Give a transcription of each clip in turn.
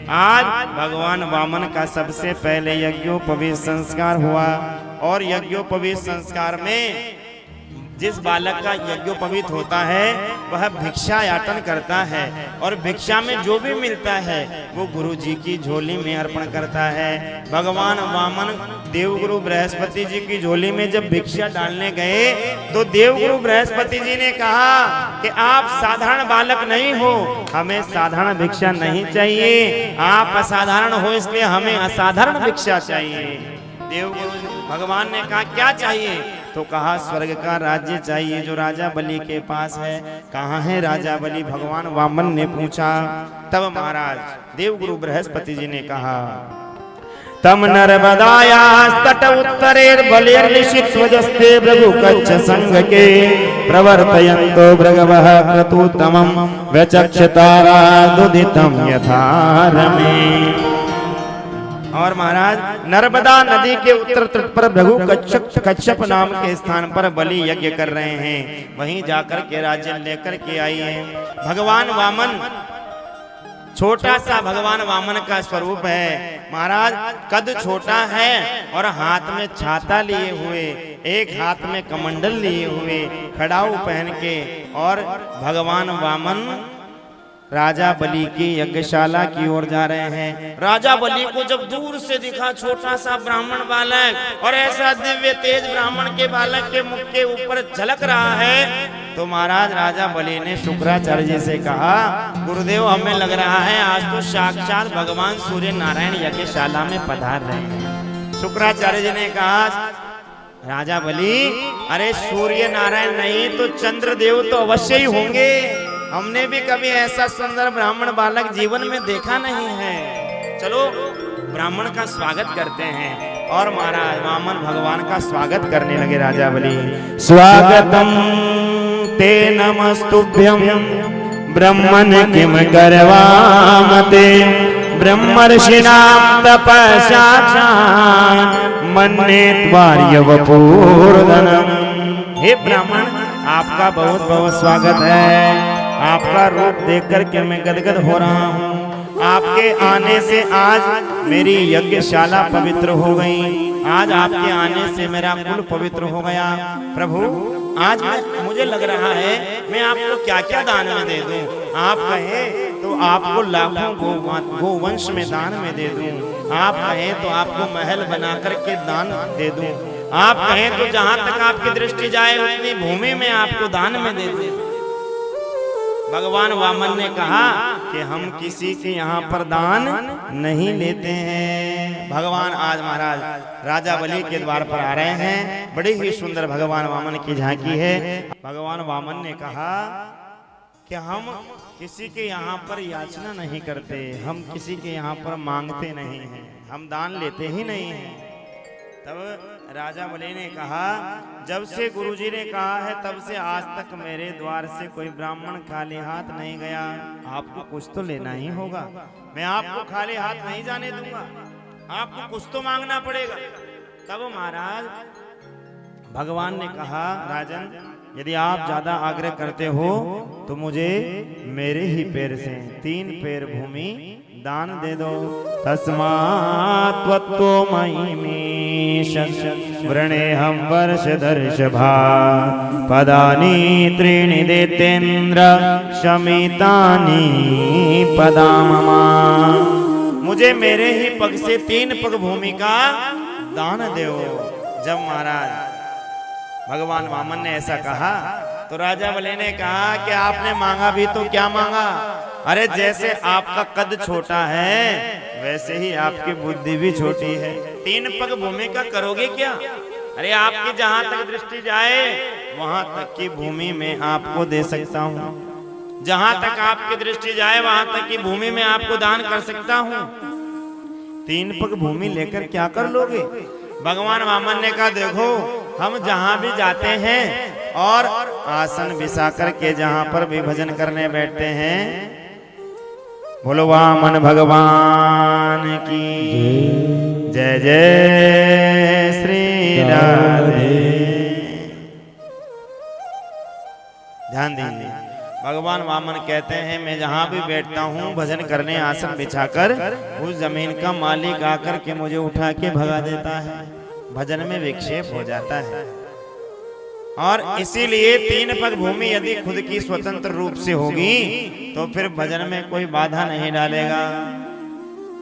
आज भगवान वामन का सबसे पहले यज्ञोपवीत संस्कार हुआ और यज्ञोपवीत संस्कार में जिस बालक का यज्ञोपवीत होता है वह भिक्षा याटन करता है और भिक्षा में जो भी मिलता है वो गुरु जी की झोली में अर्पण करता है। भगवान वामन देवगुरु बृहस्पति जी की झोली में जब भिक्षा डालने गए तो देवगुरु बृहस्पति जी ने कहा कि आप साधारण बालक नहीं हो, हमें साधारण भिक्षा नहीं चाहिए, आप असाधारण हो इसलिए हमें असाधारण भिक्षा चाहिए। देवगुरु भगवान ने कहा क्या चाहिए? तो कहा स्वर्ग का राज्य चाहिए जो राजा बलि के पास है। कहाँ है राजा बलि? भगवान वामन ने पूछा। तब महाराज देवगुरु बृहस्पति जी ने कहा तम नर्मदाया तट उत्तरे बलिर्निशित्वजस्ते भृगु कच्छ संग के प्रवर्तयन्तो भृगवः क्रतुतमं व्यचक्षतारा दुदितं यथा रमे। और महाराज नर्मदा नदी के उत्तर तट पर भृगु कच्छप नाम के स्थान पर बलि यज्ञ कर रहे हैं, वहीं जाकर के राज्य लेकर के आई है। भगवान वामन छोटा सा भगवान वामन का स्वरूप है महाराज, कद छोटा है और हाथ में छाता लिए हुए, एक हाथ में कमंडल लिए हुए, खड़ाऊ पहन के, और भगवान वामन राजा बलि की यज्ञशाला की ओर जा रहे हैं। राजा बलि को जब दूर से दिखा छोटा सा ब्राह्मण बालक और ऐसा दिव्य तेज ब्राह्मण के बालक के मुख के ऊपर झलक रहा है तो महाराज राजा बलि ने शुक्राचार्य जी से कहा गुरुदेव हमें लग रहा है आज तो साक्षात भगवान सूर्य नारायण यज्ञशाला में पधार रहे हैं। शुक्राचार्य जी ने कहा राजा बलि अरे सूर्य नारायण नहीं तो चंद्रदेव तो अवश्य ही होंगे, हमने भी कभी ऐसा सुंदर ब्राह्मण बालक जीवन में देखा नहीं है। चलो ब्राह्मण का स्वागत करते हैं। और महाराज वामन भगवान का स्वागत करने लगे। राजा बलि स्वागतम ते नमस्तुभ्यं ब्रह्मन् किम करवामते ब्रह्मर्षिणां तपस्या मन्ये त्वार्यवपूर्णम्। हे ब्राह्मण आपका बहुत बहुत स्वागत है। आपका रूप देख करके मैं गदगद हो रहा हूँ। आपके आने से आज मेरी यज्ञशाला पवित्र हो गई, आज आपके आने से मेरा कुल पवित्र हो गया। प्रभु आज मुझे लग रहा है मैं आपको क्या क्या दान में दे दूं। आप कहें तो आपको लाखों गोवंश में दान में दे दूं, आप कहें तो आपको महल बना करके दान दे दूं, आप कहें तो जहां तक आपकी दृष्टि जाए उतनी भूमि में आपको दान में दे दूं। भगवान वामन ने कहा कि हम किसी के यहाँ पर दान नहीं लेते हैं। भगवान आज महाराज राजा बलि के द्वार पर आ रहे हैं। बड़ी ही सुंदर भगवान वामन की झांकी है। भगवान वामन ने कहा कि हम किसी के यहाँ पर याचना नहीं करते, हम किसी के यहाँ पर मांगते नहीं हैं, हम दान लेते ही नहीं हैं। तब राजा बलि ने कहा जब से गुरुजी ने कहा है तब से आज तक मेरे द्वार से कोई ब्राह्मण खाली हाथ नहीं गया, आपको कुछ तो लेना ही होगा, मैं आपको खाली हाथ नहीं जाने दूंगा, आपको कुछ तो मांगना पड़ेगा। तब महाराज भगवान ने कहा राजन यदि आप ज्यादा आग्रह करते हो तो मुझे मेरे ही पैर से 3 पैर भूमि दान दे दो। तस्मात् त्वत्तो महिमीश वृणेहं वर्षदर्शभा पदानि त्रीणि देतेन्द्र शमितानि पदाममा। मुझे मेरे ही पग से 3 पग भूमि का दान दो। जब महाराज भगवान वामन ने ऐसा कहा तो राजा बलि ने कहा कि आपने मांगा भी तो क्या मांगा? अरे जैसे आपका कद छोटा है वैसे ही आपकी बुद्धि भी छोटी है, 3 पग भूमि का करोगे क्या? अरे आपकी जहां तक दृष्टि जाए वहां तक की भूमि में आपको दे सकता हूँ, जहां तक आपकी दृष्टि जाए वहां तक की भूमि में आपको दान कर सकता हूँ। 3 पग भूमि लेकर क्या कर लोगे? भगवान वामन ने कहा देखो हम जहां भी जाते हैं और आसन बिछा करके जहां पर भी भजन करने बैठते हैं, बोलो वामन भगवान की जय जय श्री राधे। ध्यान दीजिए भगवान वामन कहते हैं मैं जहाँ भी बैठता हूँ भजन करने आसन बिछाकर उस जमीन का मालिक आकर के मुझे उठा के भगा देता है, भजन में विक्षेप हो जाता है। और इसीलिए 3 पग भूमि यदि खुद की स्वतंत्र रूप से होगी तो फिर भजन में कोई बाधा नहीं डालेगा।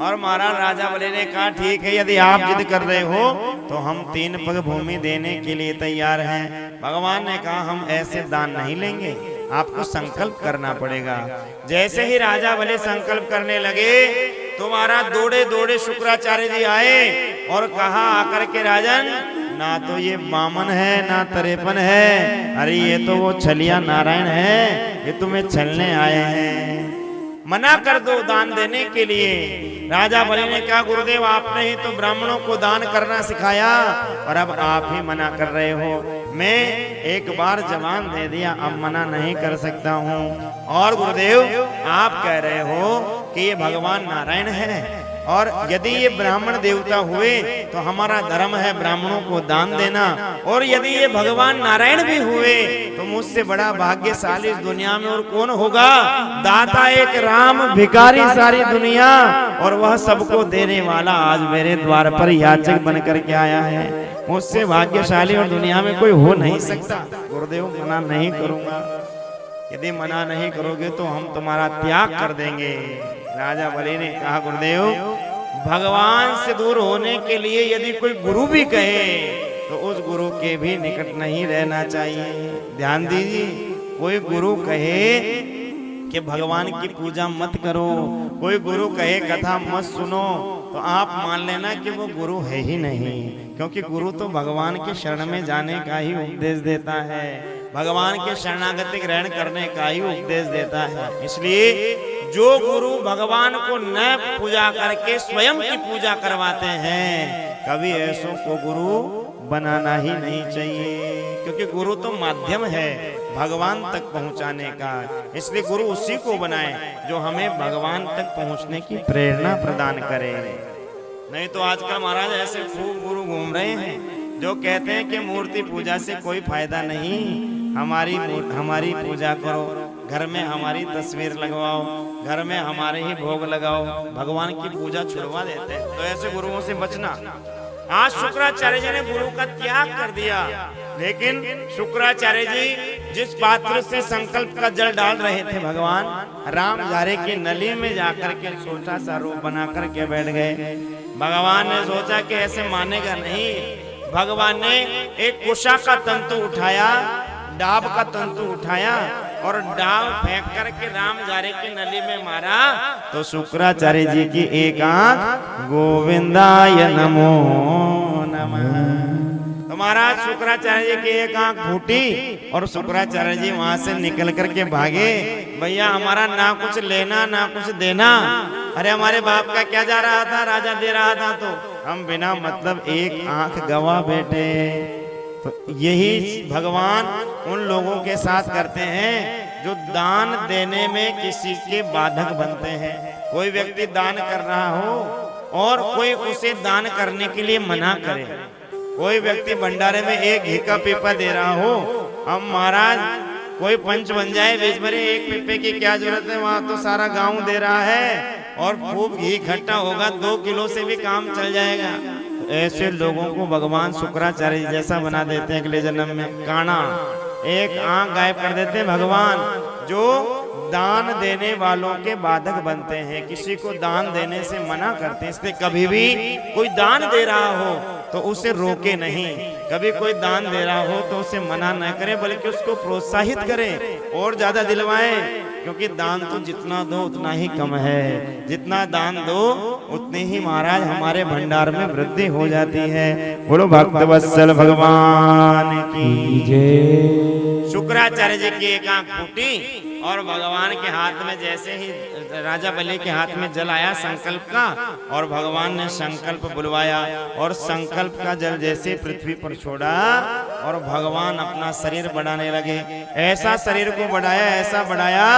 और महाराज राजा बलि ने कहा ठीक है, यदि आप जिद कर रहे हो तो हम 3 पग भूमि देने के लिए तैयार हैं। भगवान ने कहा हम ऐसे दान नहीं लेंगे, आपको संकल्प करना पड़ेगा। जैसे ही राजा बलि संकल्प करने लगे तुम्हारा दौड़े दौड़े शुक्राचार्य जी आए और कहा आकर के राजन, ना तो ये वामन है ना तरेपन है, अरे ये तो वो छलिया नारायण है, ये तुम्हें छलने आए हैं, मना कर दो दान देने के लिए। राजा बलि ने कहा गुरुदेव आपने ही तो ब्राह्मणों को दान करना सिखाया और अब आप ही मना कर रहे हो। मैं एक बार जवान दे दिया, अब मना नहीं कर सकता हूँ। और गुरुदेव आप कह रहे हो कि ये भगवान नारायण है और यदि ये ब्राह्मण देवता हुए तो हमारा धर्म है ब्राह्मणों को दान देना, और यदि ये भगवान नारायण भी हुए तो मुझसे बड़ा भाग्यशाली इस दुनिया में और कौन होगा। दाता एक राम, भिखारी सारी दुनिया, और वह सबको देने वाला आज मेरे द्वार पर याचक बन करके आया है। मुझसे भाग्यशाली और दुनिया में कोई हो नहीं सकता। गुरुदेव मना नहीं करूंगा, यदि मना नहीं करोगे तो हम तुम्हारा त्याग कर देंगे। राजा बलि ने कहा गुरुदेव भगवान से दूर होने के लिए यदि कोई गुरु भी कहे तो उस गुरु के भी निकट नहीं रहना चाहिए। ध्यान दीजिए, कोई गुरु कहे कि भगवान की पूजा मत करो, कोई गुरु कहे कथा मत सुनो, तो आप मान लेना कि वो गुरु है ही नहीं, क्योंकि गुरु तो भगवान के शरण में जाने का ही उपदेश देता है, भगवान के शरणागति ग्रहण करने का ही उपदेश देता है। इसलिए जो गुरु भगवान को न पूजा करके स्वयं की पूजा करवाते हैं, कभी ऐसों को गुरु बनाना ही नहीं चाहिए, क्योंकि गुरु तो माध्यम है भगवान तक पहुंचाने का। इसलिए गुरु उसी को बनाए जो हमें भगवान तक पहुंचने की प्रेरणा प्रदान करे। नहीं तो आजकल महाराज ऐसे खूब गुरु घूम रहे हैं जो कहते हैं कि मूर्ति पूजा से कोई फायदा नहीं, हमारी पूजा करो, घर में हमारी तस्वीर लगवाओ, घर में हमारे ही भोग लगाओ, भगवान की पूजा छुड़वा देते हैं। तो ऐसे गुरुओं से बचना। आज शुक्राचार्य जी ने गुरु का त्याग कर दिया, लेकिन शुक्राचार्य जी जिस पात्र से संकल्प का जल डाल रहे थे भगवान राम झारे की नली में जाकर के छोटा सा रूप बना करके बैठ गए। भगवान ने सोचा कि ऐसे मानेगा नहीं। भगवान ने एक कुशा का तंतु उठाया, डाब का तंतु उठाया और डाब फेंक करके राम झारे की नली में मारा तो शुक्राचार्य जी की एक आंख गोविंदाय नमो नमः। तो महाराज शुक्राचार्य जी की एक आंख फूटी और शुक्राचार्य जी वहां से निकल करके भागे। भैया हमारा ना कुछ लेना ना कुछ देना, अरे हमारे बाप का क्या जा रहा था, राजा दे रहा था तो हम बिना मतलब एक आंख गवा बैठे। तो यही भगवान उन लोगों के साथ करते हैं जो दान देने में किसी के बाधक बनते हैं। कोई व्यक्ति दान कर रहा हो और कोई उसे दान करने के लिए मना करे, कोई व्यक्ति भंडारे में एक घी का पीपा दे रहा हो, हम महाराज कोई पंच बन जाए बीच में, एक पीपे की क्या जरूरत है, वहां तो सारा गांव दे रहा है और खूब घी इकट्ठा होगा, 2 किलो से भी काम चल जाएगा। ऐसे लोगों को भगवान शुक्राचार्य जैसा बना देते हैं अगले जन्म में काना, एक आंख गायब कर देते हैं भगवान, जो दान देने वालों के बाधक बनते हैं, किसी को दान देने से मना करते हैं। इसलिए कभी भी कोई दान दे रहा हो तो उसे रोके नहीं, कभी कोई दान दे रहा हो तो उसे मना न करे, बल्कि उसको प्रोत्साहित करें और ज्यादा दिलवाएं, क्योंकि दान तो जितना दो उतना ही कम है, जितना दान दो उतने ही महाराज हमारे भंडार में वृद्धि हो जाती है। बोलो भक्त वत्सल भगवान की जय। शुक्राचार्य जी की एक आंख फूटी और भगवान के हाथ में जैसे ही राजा बलि के हाथ में जल आया संकल्प का, और भगवान ने संकल्प बुलवाया और संकल्प का जल जैसे पृथ्वी पर छोड़ा और भगवान अपना शरीर बढ़ाने लगे। ऐसा शरीर को बढ़ाया, ऐसा बढ़ाया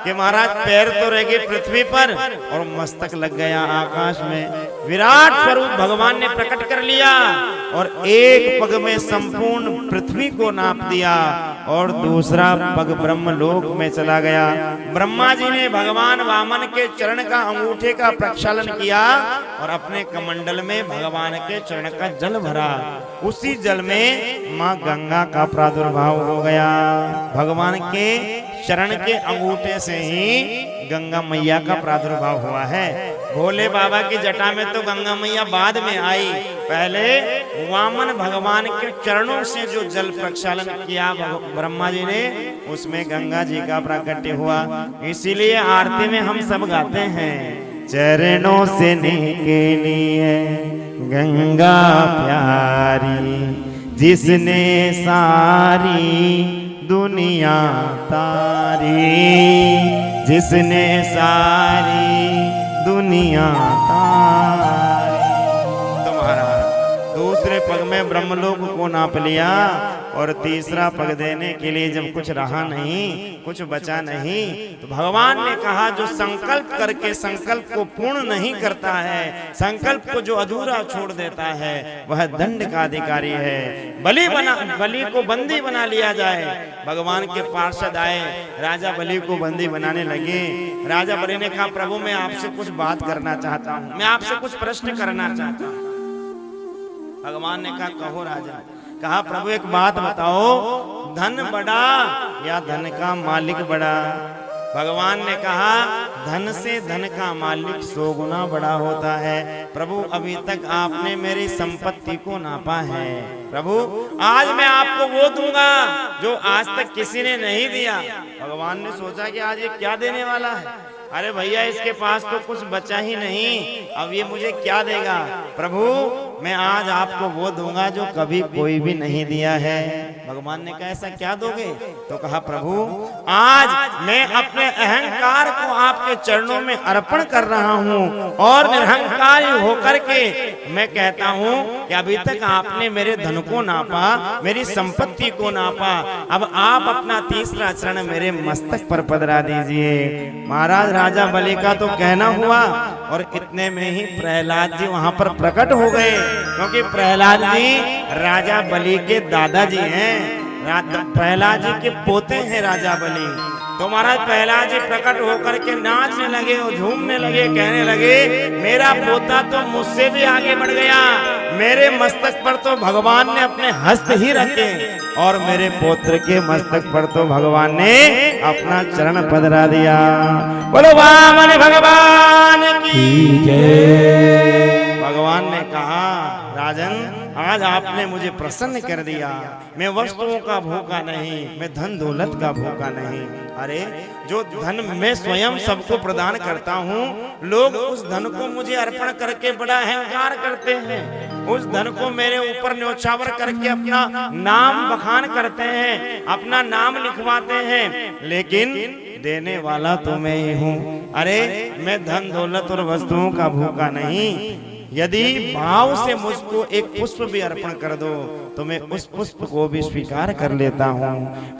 कि महाराज पैर तो रह गए पृथ्वी पर और मस्तक लग गया आकाश में। विराट स्वरूप भगवान ने प्रकट कर लिया और एक पग में संपूर्ण पृथ्वी को नाप दिया और दूसरा पग ब्रह्मलोक में चला गया। ब्रह्मा जी ने भगवान वामन के चरण का अंगूठे का प्रक्षालन किया और अपने कमंडल में भगवान के चरण का जल भरा। उसी जल में माँ गंगा का प्रादुर्भाव हो गया। भगवान के चरण के अंगूठे से ही गंगा मैया का प्रादुर्भाव हुआ है। भोले बाबा की जटा में तो गंगा मैया बाद में आई, पहले वामन भगवान के चरणों से जो जल प्रक्षालन किया ब्रह्मा जी ने, उसमें गंगा जी का प्राकट्य हुआ। इसीलिए आरती में हम सब गाते हैं, चरणों से निकली है गंगा प्यारी, जिसने सारी दुनिया तारी, जिसने सारी दुनिया तारी। तुम्हारा दूसरे पग में ब्रह्मलोक को नाप लिया और तीसरा पग देने के लिए जब कुछ रहा नहीं, कुछ बचा नहीं, तो भगवान ने कहा जो संकल्प करके संकल्प को पूर्ण नहीं करता है, संकल्प को जो अधूरा छोड़ देता है, वह दंड का अधिकारी है। बलि को बंदी बना लिया जाए। भगवान के पार्षद आए, राजा बलि को बंदी बनाने लगे। राजा बलि ने कहा, प्रभु मैं आपसे कुछ बात करना चाहता हूँ, मैं आपसे कुछ प्रश्न करना चाहता हूँ। भगवान ने कहा, कहो राजा। कहा, प्रभु एक बात बताओ, धन बड़ा या धन का मालिक बड़ा? भगवान ने कहा, धन से धन का मालिक 100 गुना बड़ा होता है। प्रभु अभी तक आपने मेरी संपत्ति को नापा है। प्रभु आज मैं आपको वो दूंगा जो आज तक किसी ने नहीं दिया। भगवान ने सोचा कि आज ये क्या देने वाला है। अरे भैया इसके पास तो कुछ बचा ही नहीं, अब ये मुझे क्या देगा? प्रभु मैं आज आपको वो दूंगा जो कभी कोई भी नहीं दिया है। भगवान ने कहा, ऐसा क्या दोगे? तो कहा, प्रभु आज मैं अपने अहंकार को आपके चरणों में अर्पण कर रहा हूँ और निरहंकार होकर के मैं कहता हूँ कि अभी तक आपने मेरे धन को नापा, मेरी संपत्ति को नापा, अब आप अपना तीसरा चरण मेरे मस्तक पर पधरा दीजिए। महाराज राजा बलि का तो कहना हुआ और इतने में ही प्रहलाद जी वहां पर प्रकट हो गए, क्योंकि प्रहलाद जी राजा बलि के दादाजी हैं, प्रहलाद जी के पोते हैं राजा बलि। तो महाराज प्रहलाद जी प्रकट होकर के नाचने लगे और झूमने लगे, कहने लगे, मेरा पोता तो मुझसे भी आगे बढ़ गया, मेरे मस्तक पर तो भगवान ने अपने हस्त ही रखे और मेरे पोत्र के मस्तक पर तो भगवान ने अपना चरण पधरा दिया। बोलो वामन भगवान की जय। भगवान ने कहा, राजन आज आपने मुझे प्रसन्न कर दिया, मैं वस्तुओं का भूखा नहीं, मैं धन दौलत का भूखा नहीं। अरे जो धन मैं स्वयं सबको प्रदान करता हूँ, लोग उस धन को मुझे अर्पण करके बड़ा अहंकार करते हैं, उस धन को मेरे ऊपर न्योछावर करके अपना नाम बखान करते हैं, अपना नाम लिखवाते हैं, लेकिन देने वाला तो मैं ही हूँ। अरे मैं धन दौलत और वस्तुओं का भूखा नहीं, यदि भाव से मुझको एक पुष्प भी अर्पण कर दो तो मैं उस पुष्प को भी स्वीकार कर लेता हूँ।